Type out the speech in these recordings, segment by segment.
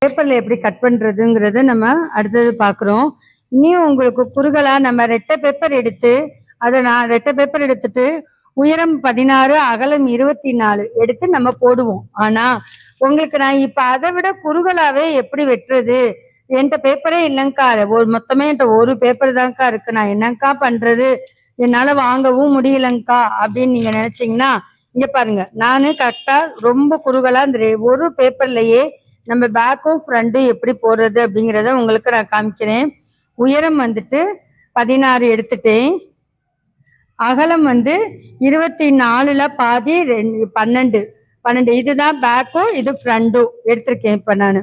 பேப்பரில் எப்படி கட் பண்ணுறதுங்கிறத நம்ம அடுத்தது பார்க்குறோம். இனியும் உங்களுக்கு குறுகலாக நம்ம ரெட்டை பேப்பர் எடுத்து நான் ரெட்டை பேப்பர் எடுத்துட்டு உயரம் 16 அகலம் 24 எடுத்து நம்ம போடுவோம். ஆனால் உங்களுக்கு நான் இப்போ அதை விட குறுகலாகவே எப்படி வெட்டுறது, என்கிட்ட பேப்பரே இல்லைங்க்கா, மொத்தமே என்கிட்ட ஒரு பேப்பர் தான்க்கா இருக்கு, நான் என்னங்க்கா பண்ணுறது, என்னால் வாங்கவும் முடியலங்க்கா அப்படின்னு நீங்கள் நினச்சிங்கன்னா இங்கே பாருங்க, நான் கரெக்டாக ரொம்ப குறுகலாக இந்த ஒரு பேப்பர்லையே நம்ம பேக்கும் ஃப்ரண்ட்டும் எப்படி போடுறது அப்படிங்கிறத உங்களுக்கு நான் காமிக்கிறேன். உயரம் வந்துட்டு 16 எடுத்துட்டேன். அகலம் 24ல் பாதி 12 இதுதான் பேக்கும், இது ஃப்ரண்ட்டும் எடுத்திருக்கேன். இப்போ நான்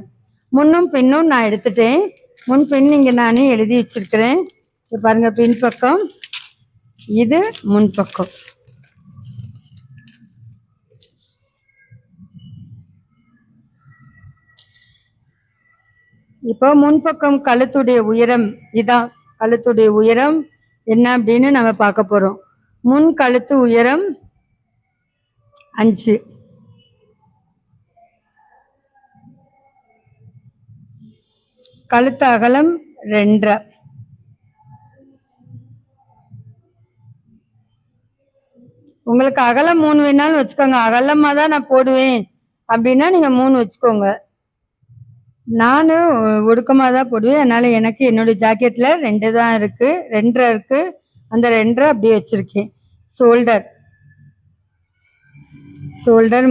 முன்னும் பின்னும் நான் எடுத்துட்டேன். முன் பின் இங்கே நான் எழுதி வச்சிருக்கிறேன். இப்போ பாருங்க, பின்பக்கம் இது முன்பக்கம். இப்போ முன்பக்கம் கழுத்துடைய உயரம் இதான். கழுத்துடைய உயரம் என்ன அப்படின்னு நம்ம பார்க்க போகிறோம். முன் கழுத்து உயரம் 5, கழுத்து அகலம் 2.5. உங்களுக்கு அகலம் 3 வேணாலும் வச்சுக்கோங்க. அகலமாக தான் நான் போடுவேன் அப்படின்னா நீங்கள் 3 வச்சுக்கோங்க. நான் ஒடுக்கமாக தான் போடுவேன். அதனால் எனக்கு என்னுடைய ஜாக்கெட்டில் 2 தான் இருக்குது, 2.5 இருக்குது. அந்த 2.5 அப்படியே வச்சுருக்கேன். ஷோல்டர்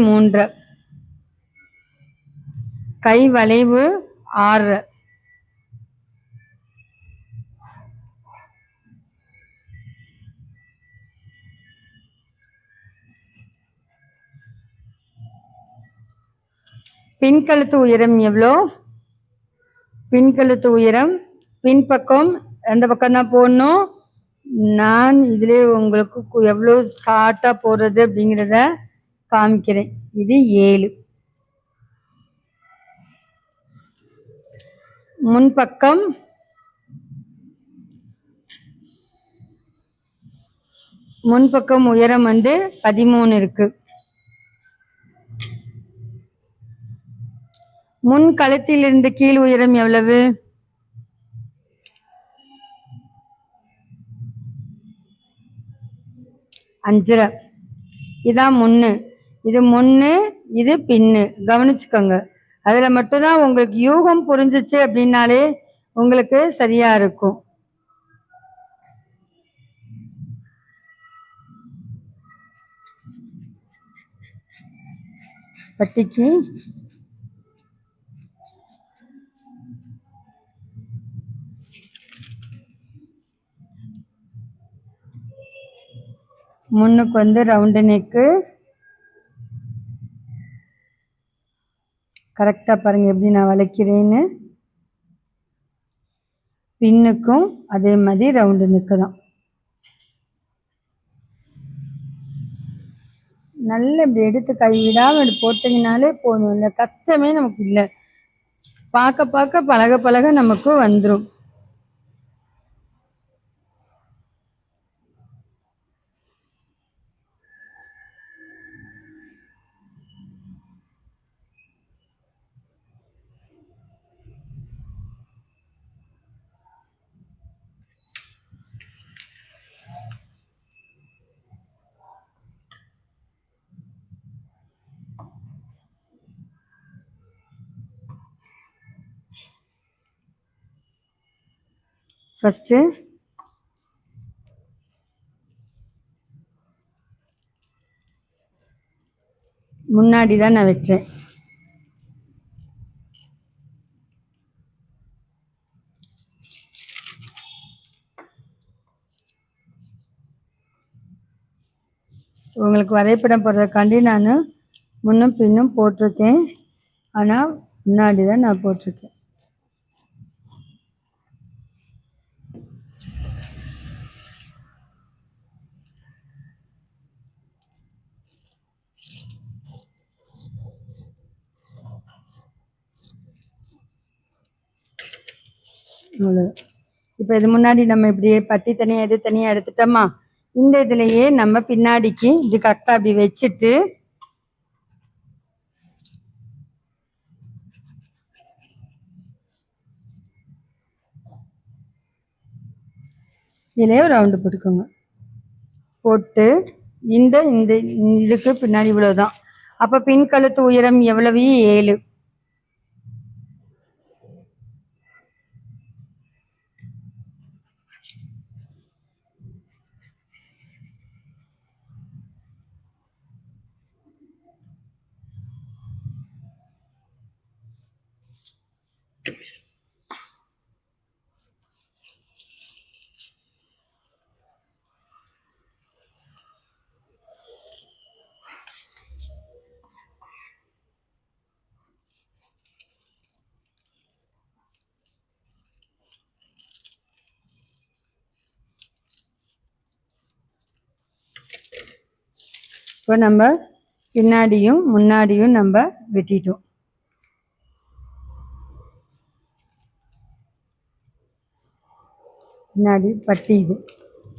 3.5, கை வளைவு 6, பின்கழுத்து உயரம் எவ்வளோ? பின்கழுத்து உயரம் பின்பக்கம் எந்த பக்கம் தான் போடணும். நான் இதிலே உங்களுக்கு எவ்வளோ ஷார்ட்டாக போடுறது அப்படிங்கிறத காமிக்கிறேன். இது 7. முன்பக்கம் உயரம் 13 இருக்கு. முன் கழுத்திலிருந்து கீழ் உயரம் எவ்வளவு? 5.5. இதான் முன்னு, இது முன்னு, இது பின்னு. கவனிச்சுக்கோங்க. அதில் மட்டும்தான் உங்களுக்கு யூகம் புரிஞ்சிச்சு அப்படின்னாலே உங்களுக்கு சரியா இருக்கும். பட்டிக்கு முன்னுக்கு ரவுண்டு நெக்கு. கரெக்டாக பாருங்கள் எப்படி நான் வளைக்கிறேன்னு. பின்னுக்கும் அதே மாதிரி ரவுண்டு நெக்கு தான். நல்ல இப்படி எடுத்து கைவிடாமல் போட்டிங்கனாலே போகணும். இல்லை கஷ்டமே நமக்கு இல்லை. பார்க்க பார்க்க பழக பழக நமக்கு வந்துடும். ஃபஸ்ட்டு முன்னாடி தான் நான் வெட்டுறேன். உங்களுக்கு வரைபடம் போடுறதுக்காண்டி நான் முன்னும் பின்னும் போட்டிருக்கேன். ஆனால் முன்னாடி தான் நான் போட்டிருக்கேன். இப்போ இது முன்னாடி நம்ம இப்படியே பட்டி தனியாக எது தனியாக எடுத்துட்டோமா, இந்த இதுலையே நம்ம பின்னாடிக்கு இப்படி கரெக்டாக அப்படி வச்சுட்டு இதிலே ஒரு ரவுண்டு போட்டுக்கோங்க. போட்டு இந்த இந்த இதுக்கு பின்னாடி இவ்வளோதான். அப்போ பின் கழுத்து உயரம் எவ்வளவு? 7. இப்போ நம்ம பின்னாடியும் முன்னாடியும் நம்ம வெட்டிட்டோம். பின்னாடி பட்டி இது.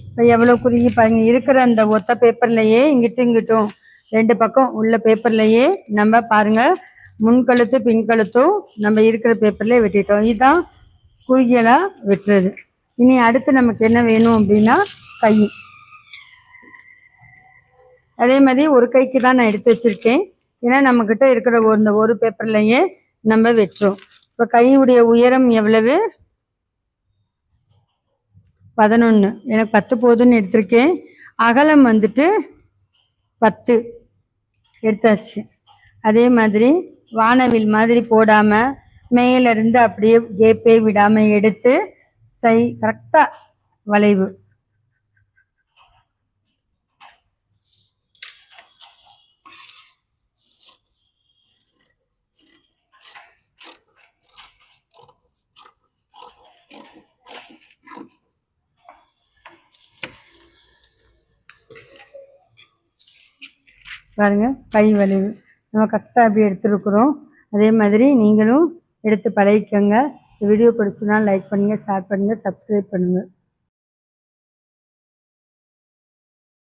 இப்போ எவ்வளோ குறுகி பாருங்க. இருக்கிற அந்த ஒத்த பேப்பர்லையே இங்கிட்டும் 2 பக்கம் உள்ள பேப்பர்லையே நம்ம பாருங்க முன்கழுத்து பின்கழுத்தும் நம்ம இருக்கிற பேப்பர்லேயே வெட்டிட்டோம். இதுதான் குறுகியலாக வெட்டுறது. இனி அடுத்து நமக்கு என்ன வேணும் அப்படின்னா கை. அதே மாதிரி ஒரு கைக்கு தான் நான் எடுத்து வச்சுருக்கேன். ஏன்னா நம்மக்கிட்ட இருக்கிற இந்த ஒரு பேப்பர்லையே நம்ம வெட்டுறோம். இப்போ கையுடைய உயரம் எவ்வளவு? 11. எனக்கு 10 போதுன்னு எடுத்திருக்கேன். அகலம் வந்துட்டு 10 எடுத்தாச்சு. அதே மாதிரி வானவில் மாதிரி போடாமல் மேலேருந்து அப்படியே கேப்பே விடாமல் எடுத்து கரெக்டாக வளைவு. பாருங்கள் கை வளைவு நம்ம கரெக்டாக அப்படி எடுத்துருக்குறோம். அதே மாதிரி நீங்களும் எடுத்து பழகிக்கோங்க. இந்த வீடியோ பிடிச்சுன்னா லைக் பண்ணுங்கள், ஷேர் பண்ணுங்கள், சப்ஸ்கிரைப் பண்ணுங்கள்.